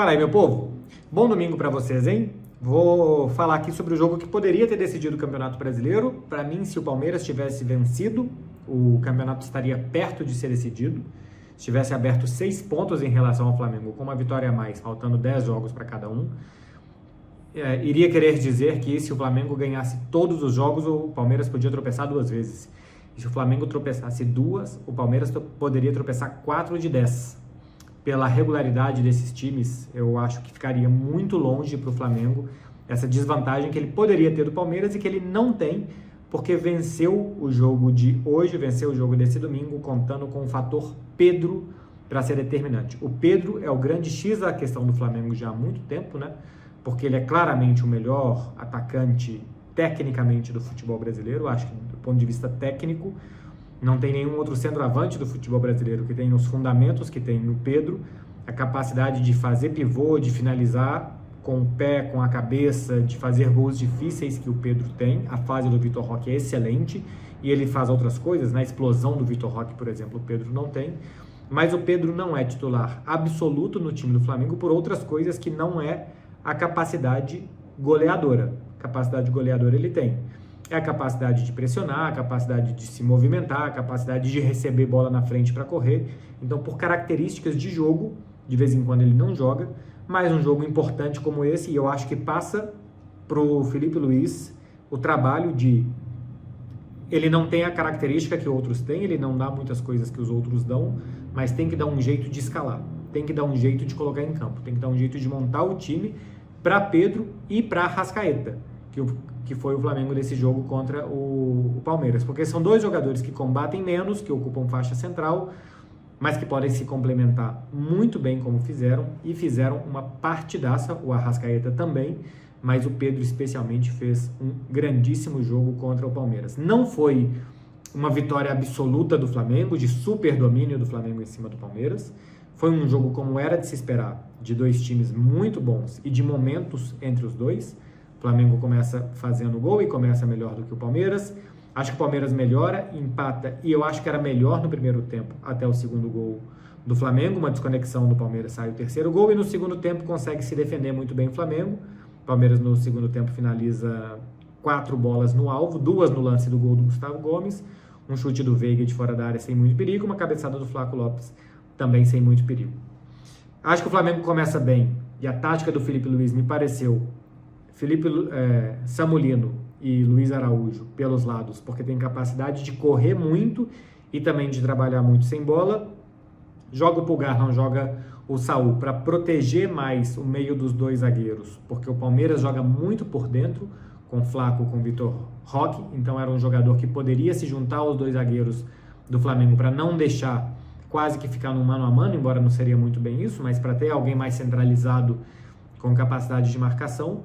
Fala aí, meu povo. Bom domingo para vocês, hein? Vou falar aqui sobre o jogo que poderia ter decidido o Campeonato Brasileiro. Para mim, se o Palmeiras tivesse vencido, o campeonato estaria perto de ser decidido. Se tivesse aberto 6 pontos em relação ao Flamengo, com uma vitória a mais, faltando 10 jogos para cada um, iria querer dizer que se o Flamengo ganhasse todos os jogos, o Palmeiras podia tropeçar 2 vezes. E se o Flamengo tropeçasse 2, o Palmeiras poderia tropeçar 4 de 10. Pela regularidade desses times, eu acho que ficaria muito longe para o Flamengo essa desvantagem que ele poderia ter do Palmeiras e que ele não tem, porque venceu o jogo de hoje, venceu o jogo desse domingo, contando com o fator Pedro para ser determinante. O Pedro é o grande X da questão do Flamengo já há muito tempo, né? Porque ele é claramente o melhor atacante tecnicamente do futebol brasileiro. Acho que do ponto de vista técnico, não tem nenhum outro centroavante do futebol brasileiro que tem os fundamentos que tem no Pedro, a capacidade de fazer pivô, de finalizar com o pé, com a cabeça, de fazer gols difíceis que o Pedro tem. A fase do Vitor Roque é excelente e ele faz outras coisas. Na explosão do Vitor Roque, por exemplo, o Pedro não tem. Mas o Pedro não é titular absoluto no time do Flamengo por outras coisas que não é a capacidade goleadora. Capacidade goleadora ele tem. É a capacidade de pressionar, a capacidade de se movimentar, a capacidade de receber bola na frente para correr. Então, por características de jogo, de vez em quando ele não joga, mas um jogo importante como esse, e eu acho que passa para o Felipe Luiz o trabalho de... Ele não tem a característica que outros têm, ele não dá muitas coisas que os outros dão, mas tem que dar um jeito de escalar, tem que dar um jeito de colocar em campo, tem que dar um jeito de montar o time para Pedro e para Arrascaeta, que foi o Flamengo nesse jogo contra o Palmeiras, porque são 2 jogadores que combatem menos, que ocupam faixa central, mas que podem se complementar muito bem como fizeram, e fizeram uma partidaça, o Arrascaeta também, mas o Pedro especialmente fez um grandíssimo jogo contra o Palmeiras. Não foi uma vitória absoluta do Flamengo, de super domínio do Flamengo em cima do Palmeiras, foi um jogo como era de se esperar, de 2 times muito bons e de momentos entre os dois. O Flamengo começa fazendo gol e começa melhor do que o Palmeiras. Acho que o Palmeiras melhora, empata, e eu acho que era melhor no primeiro tempo até o segundo gol do Flamengo. Uma desconexão do Palmeiras, sai o terceiro gol, e no segundo tempo consegue se defender muito bem o Flamengo. O Palmeiras no segundo tempo finaliza 4 bolas no alvo, 2 no lance do gol do Gustavo Gomes, um chute do Veiga de fora da área sem muito perigo, uma cabeçada do Flaco Lopes também sem muito perigo. Acho que o Flamengo começa bem, e a tática do Felipe Luiz me pareceu Samulino e Luiz Araújo pelos lados, porque tem capacidade de correr muito e também de trabalhar muito sem bola. Joga o Pulgar, não joga o Saul, para proteger mais o meio dos 2 zagueiros, porque o Palmeiras joga muito por dentro, com Flaco, com Vitor Roque, então era um jogador que poderia se juntar aos 2 zagueiros do Flamengo para não deixar quase que ficar no mano a mano, embora não seria muito bem isso, mas para ter alguém mais centralizado com capacidade de marcação.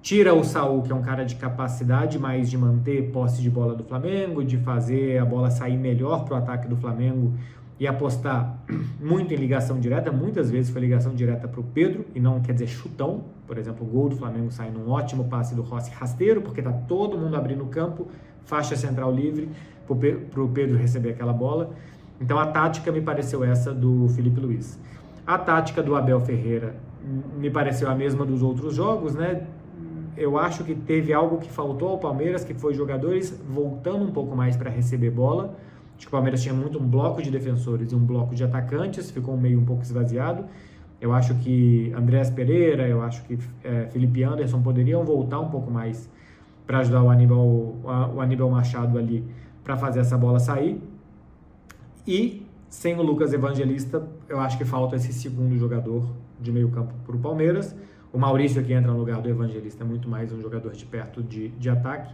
Tira o Saul, que é um cara de capacidade mais de manter posse de bola do Flamengo, de fazer a bola sair melhor para o ataque do Flamengo e apostar muito em ligação direta. Muitas vezes foi ligação direta para o Pedro e não quer dizer chutão. Por exemplo, o gol do Flamengo sai num ótimo passe do Rossi rasteiro, porque está todo mundo abrindo o campo, faixa central livre para o Pedro receber aquela bola. Então a tática me pareceu essa do Felipe Luiz. A tática do Abel Ferreira me pareceu a mesma dos outros jogos, né? Eu acho que teve algo que faltou ao Palmeiras, que foi jogadores voltando um pouco mais para receber bola. Acho que o Palmeiras tinha muito um bloco de defensores e um bloco de atacantes, ficou um meio um pouco esvaziado. Eu acho que Andréas Pereira, eu acho que Felipe Anderson poderiam voltar um pouco mais para ajudar o Aníbal Machado ali para fazer essa bola sair. E sem o Lucas Evangelista, eu acho que falta esse segundo jogador de meio campo para o Palmeiras. O Maurício, que entra no lugar do Evangelista, é muito mais um jogador de perto de ataque.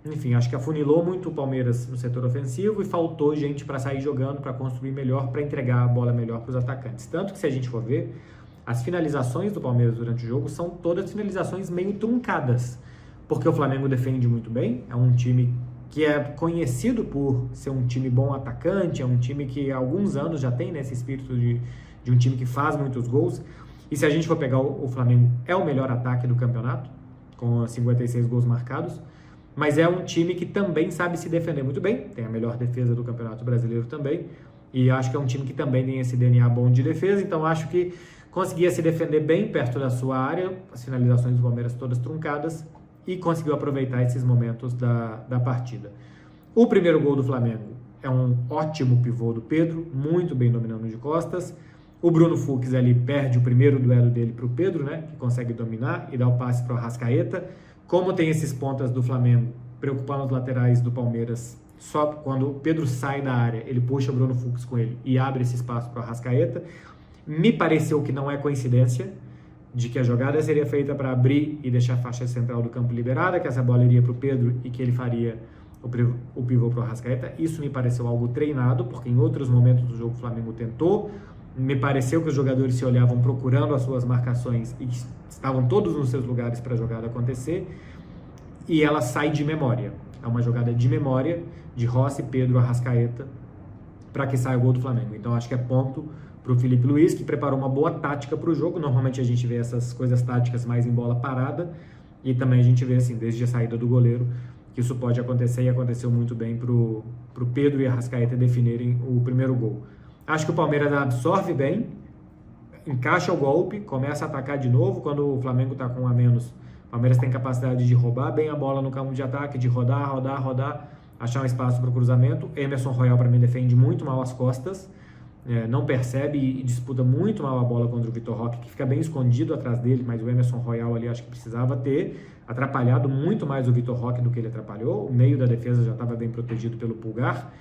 Enfim, acho que afunilou muito o Palmeiras no setor ofensivo e faltou gente para sair jogando, para construir melhor, para entregar a bola melhor para os atacantes. Tanto que, se a gente for ver, as finalizações do Palmeiras durante o jogo são todas finalizações meio truncadas, porque o Flamengo defende muito bem, é um time que é conhecido por ser um time bom atacante, é um time que há alguns anos já tem, né, esse espírito de um time que faz muitos gols. E se a gente for pegar o Flamengo, é o melhor ataque do campeonato, com 56 gols marcados, mas é um time que também sabe se defender muito bem, tem a melhor defesa do Campeonato Brasileiro também, e acho que é um time que também tem esse DNA bom de defesa, então acho que conseguia se defender bem perto da sua área, as finalizações do Palmeiras todas truncadas, e conseguiu aproveitar esses momentos da partida. O primeiro gol do Flamengo é um ótimo pivô do Pedro, muito bem dominando de costas. O Bruno Fux ali perde o primeiro duelo dele para o Pedro, né, que consegue dominar e dá o passe para o Arrascaeta. Como tem esses pontas do Flamengo preocupando os laterais do Palmeiras, só quando o Pedro sai da área, ele puxa o Bruno Fux com ele e abre esse espaço para o Arrascaeta. Me pareceu que não é coincidência de que a jogada seria feita para abrir e deixar a faixa central do campo liberada, que essa bola iria para o Pedro e que ele faria o pivô para o Arrascaeta. Isso me pareceu algo treinado, porque em outros momentos do jogo o Flamengo tentou. Me pareceu que os jogadores se olhavam procurando as suas marcações e estavam todos nos seus lugares para a jogada acontecer. E ela sai de memória. É uma jogada de memória de Rossi, Pedro, Arrascaeta, para que saia o gol do Flamengo. Então acho que é ponto para o Felipe Luiz, que preparou uma boa tática para o jogo. Normalmente a gente vê essas coisas táticas mais em bola parada, e também a gente vê, assim, desde a saída do goleiro, que isso pode acontecer, e aconteceu muito bem para o Pedro e Arrascaeta definirem o primeiro gol. Acho que o Palmeiras absorve bem, encaixa o golpe, começa a atacar de novo. Quando o Flamengo está com um a menos, o Palmeiras tem capacidade de roubar bem a bola no campo de ataque, de rodar, achar um espaço para o cruzamento. Emerson Royal, para mim, defende muito mal as costas, não percebe e disputa muito mal a bola contra o Vitor Roque, que fica bem escondido atrás dele, mas o Emerson Royal ali acho que precisava ter atrapalhado muito mais o Vitor Roque do que ele atrapalhou. O meio da defesa já estava bem protegido pelo Pulgar.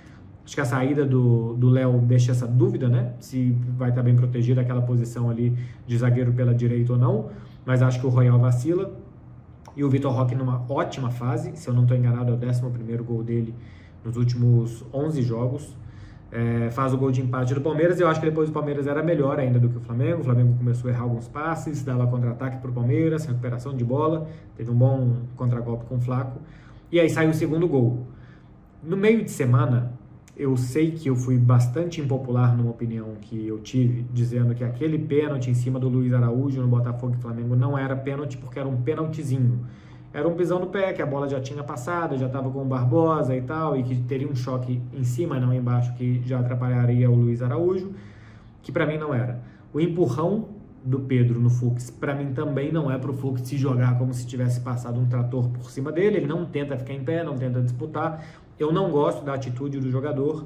Acho que a saída do Léo deixa essa dúvida, né? Se vai estar bem protegido aquela posição ali de zagueiro pela direita ou não. Mas acho que o Royal vacila. E o Vitor Roque numa ótima fase. Se eu não estou enganado, é o 11º gol dele nos últimos 11 jogos. Faz o gol de empate do Palmeiras. Eu acho que depois o Palmeiras era melhor ainda do que o Flamengo. O Flamengo começou a errar alguns passes, dava contra-ataque para o Palmeiras, recuperação de bola. Teve um bom contra-golpe com o Flaco. E aí saiu o segundo gol. No meio de semana, eu sei que eu fui bastante impopular numa opinião que eu tive, dizendo que aquele pênalti em cima do Luiz Araújo no Botafogo e Flamengo não era pênalti, porque era um pênaltizinho. Era um pisão no pé, que a bola já tinha passado, já estava com o Barbosa e tal, e que teria um choque em cima e não embaixo, que já atrapalharia o Luiz Araújo, que para mim não era. O empurrão do Pedro no Fux, para mim também não é para o Fux se jogar como se tivesse passado um trator por cima dele. Ele não tenta ficar em pé, não tenta disputar. Eu não gosto da atitude do jogador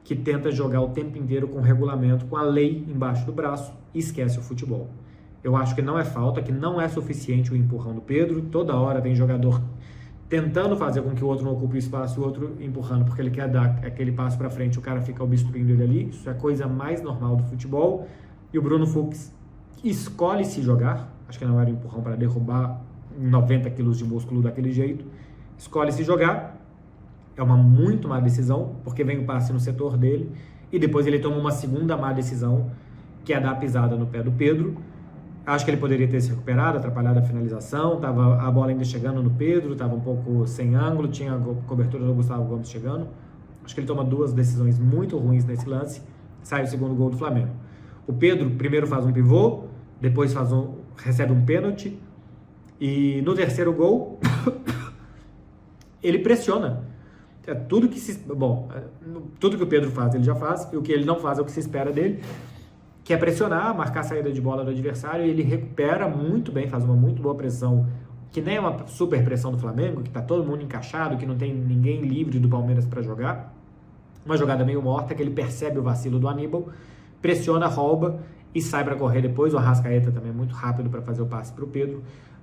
que tenta jogar o tempo inteiro com regulamento, com a lei embaixo do braço, e esquece o futebol. Eu acho que não é falta, que não é suficiente o empurrão do Pedro. Toda hora tem jogador tentando fazer com que o outro não ocupe o espaço e o outro empurrando porque ele quer dar aquele passo para frente, o cara fica obstruindo ele ali. Isso é a coisa mais normal do futebol. E o Bruno Fux escolhe se jogar, acho que não era empurrão para derrubar 90 quilos de músculo daquele jeito, escolhe se jogar. É uma muito má decisão, porque vem o passe no setor dele, e depois ele toma uma segunda má decisão, que é dar a pisada no pé do Pedro. Acho que ele poderia ter se recuperado, atrapalhado a finalização, estava a bola ainda chegando no Pedro, estava um pouco sem ângulo, tinha a cobertura do Gustavo Gomes chegando. Acho que ele toma duas decisões muito ruins nesse lance, sai o segundo gol do Flamengo. O Pedro primeiro faz um pivô, depois recebe um pênalti, e no terceiro gol, ele pressiona. Tudo que o Pedro faz, ele já faz, e o que ele não faz é o que se espera dele, que é pressionar, marcar a saída de bola do adversário, e ele recupera muito bem, faz uma muito boa pressão, que nem é uma super pressão do Flamengo, que está todo mundo encaixado, que não tem ninguém livre do Palmeiras para jogar. Uma jogada meio morta, que ele percebe o vacilo do Aníbal, pressiona, rouba e sai para correr depois. O Arrascaeta também é muito rápido para fazer o passe para o Pedro.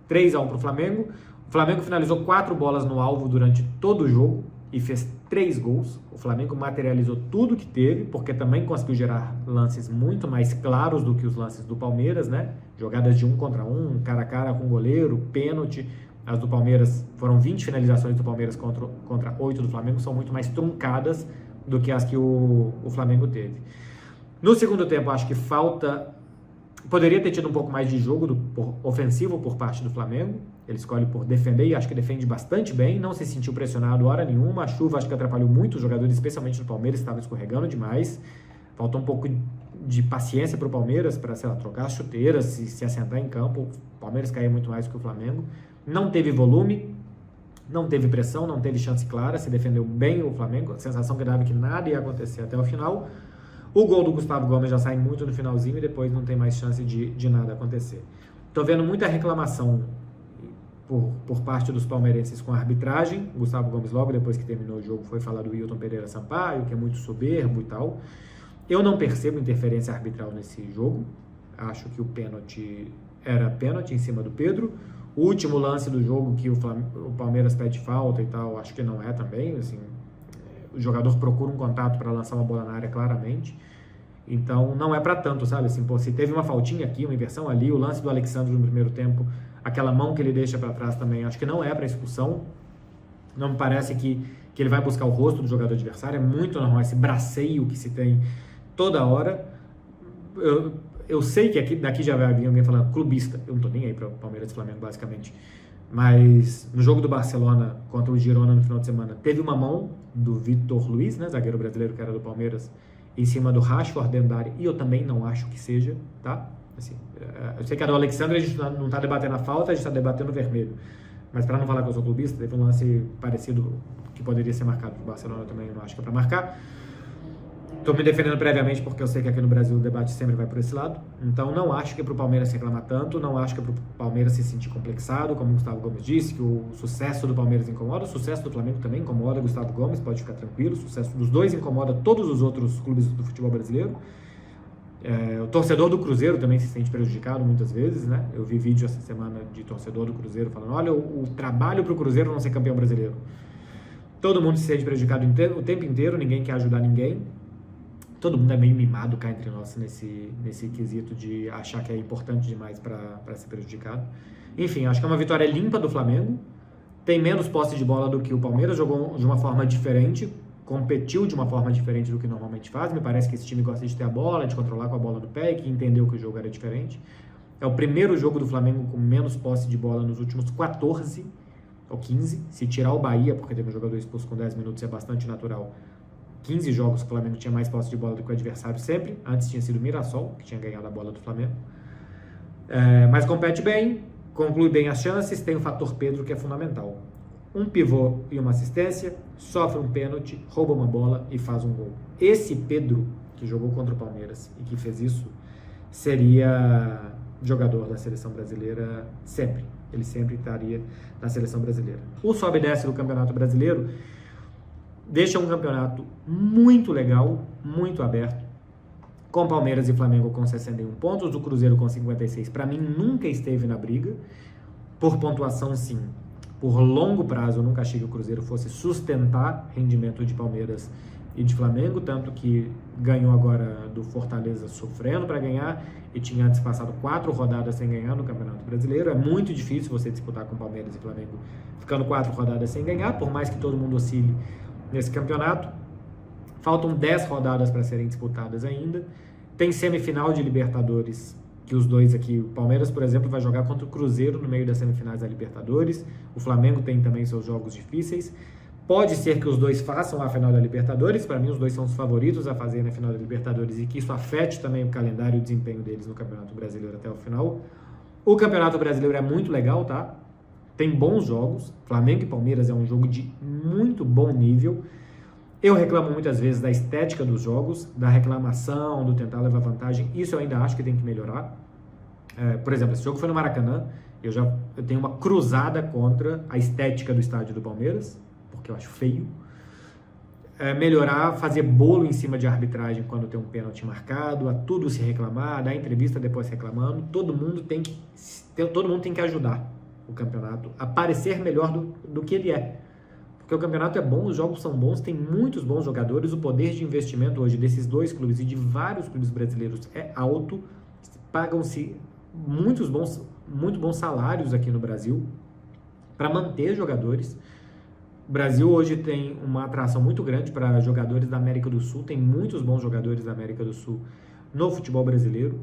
3-1 para o Flamengo. O Flamengo finalizou 4 bolas no alvo durante todo o jogo e fez 3 gols. O Flamengo materializou tudo que teve, porque também conseguiu gerar lances muito mais claros do que os lances do Palmeiras, né? Jogadas de 1 contra 1, cara a cara com o goleiro, pênalti. As do Palmeiras, foram 20 finalizações do Palmeiras contra 8 do Flamengo, são muito mais truncadas do que as que o Flamengo teve. No segundo tempo, acho que poderia ter tido um pouco mais de jogo ofensivo por parte do Flamengo. Ele escolhe por defender e acho que defende bastante bem, não se sentiu pressionado hora nenhuma. A chuva acho que atrapalhou muito os jogadores, especialmente do Palmeiras, estava escorregando demais. Faltou um pouco de paciência para o Palmeiras, para, sei lá, trocar as chuteiras, se assentar em campo. O Palmeiras caía muito mais do que o Flamengo. Não teve volume, não teve pressão, não teve chance clara, se defendeu bem o Flamengo. A sensação que dava que nada ia acontecer até o final. O gol do Gustavo Gomes já sai muito no finalzinho e depois não tem mais chance de nada acontecer. Tô vendo muita reclamação por parte dos palmeirenses com a arbitragem. O Gustavo Gomes, logo depois que terminou o jogo, foi falar do Wilton Pereira Sampaio, que é muito soberbo e tal. Eu não percebo interferência arbitral nesse jogo. Acho que o pênalti era pênalti em cima do Pedro. O último lance do jogo que o Palmeiras pede falta e tal, acho que não é também. Assim, o jogador procura um contato para lançar uma bola na área claramente. Então não é para tanto, sabe? Assim, pô, se teve uma faltinha aqui, uma inversão ali, o lance do Alexandre no primeiro tempo, aquela mão que ele deixa para trás também, acho que não é para expulsão. Não me parece que ele vai buscar o rosto do jogador adversário. É muito normal esse braceio que se tem toda hora. Eu sei que daqui já vai vir alguém falando clubista. Eu não tô nem aí para Palmeiras e Flamengo, basicamente. Mas no jogo do Barcelona contra o Girona no final de semana, teve uma mão do Vitor Luiz, né, zagueiro brasileiro que era do Palmeiras, em cima do Rashford dentro da área, e eu também não acho que seja, tá? Assim, eu sei que a do Alexandre a gente não tá debatendo a falta, a gente tá debatendo o vermelho. Mas para não falar que eu sou clubista, teve um lance parecido que poderia ser marcado pro Barcelona também, eu não acho que é para marcar. Estou me defendendo previamente porque eu sei que aqui no Brasil o debate sempre vai por esse lado. Então não acho que é para o Palmeiras reclamar tanto, não acho que é para o Palmeiras se sentir complexado, como o Gustavo Gomes disse, que o sucesso do Palmeiras incomoda, o sucesso do Flamengo também incomoda o Gustavo Gomes, pode ficar tranquilo, o sucesso dos dois incomoda todos os outros clubes do futebol brasileiro. O torcedor do Cruzeiro também se sente prejudicado muitas vezes, né? Eu vi vídeo essa semana de torcedor do Cruzeiro falando, olha, o trabalho para o Cruzeiro não ser campeão brasileiro. Todo mundo se sente prejudicado o tempo inteiro, ninguém quer ajudar ninguém. Todo mundo é meio mimado cá entre nós nesse quesito de achar que é importante demais para ser prejudicado. Enfim, acho que é uma vitória limpa do Flamengo. Tem menos posse de bola do que o Palmeiras, jogou de uma forma diferente, competiu de uma forma diferente do que normalmente faz. Me parece que esse time gosta de ter a bola, de controlar com a bola do pé e que entendeu que o jogo era diferente. É o primeiro jogo do Flamengo com menos posse de bola nos últimos 14 ou 15. Se tirar o Bahia, porque teve um jogador expulso com 10 minutos, é bastante natural. 15 jogos o Flamengo tinha mais posse de bola do que o adversário sempre. Antes tinha sido o Mirassol, que tinha ganhado a bola do Flamengo. Mas compete bem, conclui bem as chances, tem o fator Pedro que é fundamental. Um pivô e uma assistência, sofre um pênalti, rouba uma bola e faz um gol. Esse Pedro, que jogou contra o Palmeiras e que fez isso, seria jogador da seleção brasileira sempre. Ele sempre estaria na seleção brasileira. O sobe e desce do Campeonato Brasileiro deixa um campeonato muito legal, muito aberto, com Palmeiras e Flamengo com 61 pontos, o Cruzeiro com 56. Para mim, nunca esteve na briga. Por pontuação, sim. Por longo prazo, eu nunca achei que o Cruzeiro fosse sustentar rendimento de Palmeiras e de Flamengo, tanto que ganhou agora do Fortaleza sofrendo para ganhar e tinha antes passado 4 rodadas sem ganhar no Campeonato Brasileiro. É muito difícil você disputar com Palmeiras e Flamengo ficando 4 rodadas sem ganhar, por mais que todo mundo oscile nesse campeonato. Faltam 10 rodadas para serem disputadas ainda. Tem semifinal de Libertadores, que os dois aqui, o Palmeiras, por exemplo, vai jogar contra o Cruzeiro no meio das semifinais da Libertadores. O Flamengo tem também seus jogos difíceis. Pode ser que os dois façam a final da Libertadores. Para mim, os dois são os favoritos a fazer na final da Libertadores e que isso afete também o calendário e o desempenho deles no Campeonato Brasileiro até o final. O Campeonato Brasileiro é muito legal, tá? Tem bons jogos. Flamengo e Palmeiras é um jogo de muito bom nível. Eu reclamo muitas vezes da estética dos jogos, da reclamação, do tentar levar vantagem. Isso eu ainda acho que tem que melhorar. Por exemplo, esse jogo foi no Maracanã. Eu tenho uma cruzada contra a estética do estádio do Palmeiras, porque eu acho feio. Melhorar, fazer bolo em cima de arbitragem quando tem um pênalti marcado, a tudo se reclamar, dar entrevista depois reclamando. Todo mundo tem que ajudar o campeonato a parecer melhor do que ele é. Porque o campeonato é bom, os jogos são bons, tem muitos bons jogadores, o poder de investimento hoje desses dois clubes e de vários clubes brasileiros é alto, pagam-se muito bons salários aqui no Brasil para manter jogadores. O Brasil hoje tem uma atração muito grande para jogadores da América do Sul, tem muitos bons jogadores da América do Sul no futebol brasileiro.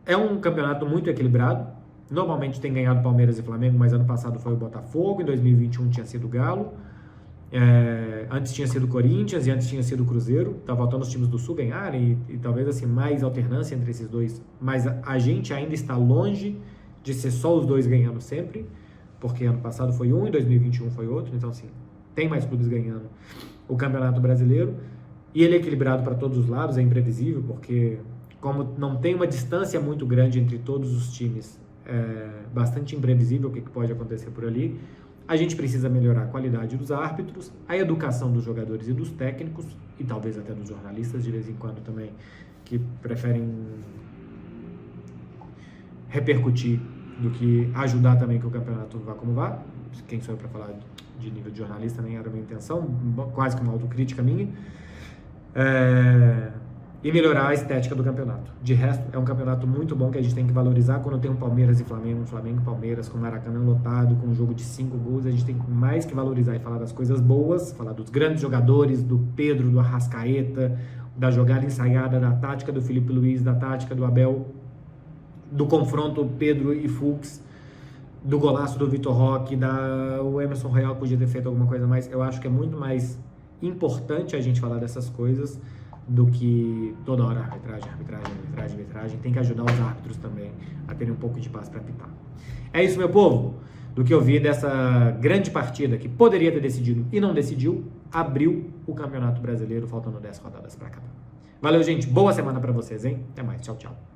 É um campeonato muito equilibrado. Normalmente tem ganhado Palmeiras e Flamengo, mas ano passado foi o Botafogo, em 2021 tinha sido o Galo, antes tinha sido o Corinthians e antes tinha sido o Cruzeiro. Tá faltando os times do Sul ganharem e talvez assim mais alternância entre esses dois, mas a gente ainda está longe de ser só os dois ganhando sempre, porque ano passado foi um e 2021 foi outro, então assim, tem mais clubes ganhando o Campeonato Brasileiro. E ele é equilibrado para todos os lados, é imprevisível, porque como não tem uma distância muito grande entre todos os times, é bastante imprevisível o que pode acontecer por ali. A gente precisa melhorar a qualidade dos árbitros, a educação dos jogadores e dos técnicos, e talvez até dos jornalistas de vez em quando também, que preferem repercutir do que ajudar também que o campeonato vá como vá. Quem sou eu para falar de nível de jornalista, nem era a minha intenção, quase que uma autocrítica minha. E melhorar a estética do campeonato. De resto, é um campeonato muito bom que a gente tem que valorizar. Quando tem um Palmeiras e Flamengo, um Flamengo e Palmeiras, com o Maracanã lotado, com um jogo de 5 gols, a gente tem mais que valorizar e falar das coisas boas, falar dos grandes jogadores, do Pedro, do Arrascaeta, da jogada ensaiada, da tática do Felipe Luiz, da tática do Abel, do confronto Pedro e Fux, do golaço do Vitor Roque, o Emerson Royal podia ter feito alguma coisa mais. Eu acho que é muito mais importante a gente falar dessas coisas do que toda hora arbitragem. Tem que ajudar os árbitros também a terem um pouco de paz para apitar. É isso, meu povo. Do que eu vi dessa grande partida que poderia ter decidido e não decidiu, abriu o Campeonato Brasileiro, faltando 10 rodadas para acabar. Valeu, gente. Boa semana para vocês, hein? Até mais. Tchau, tchau.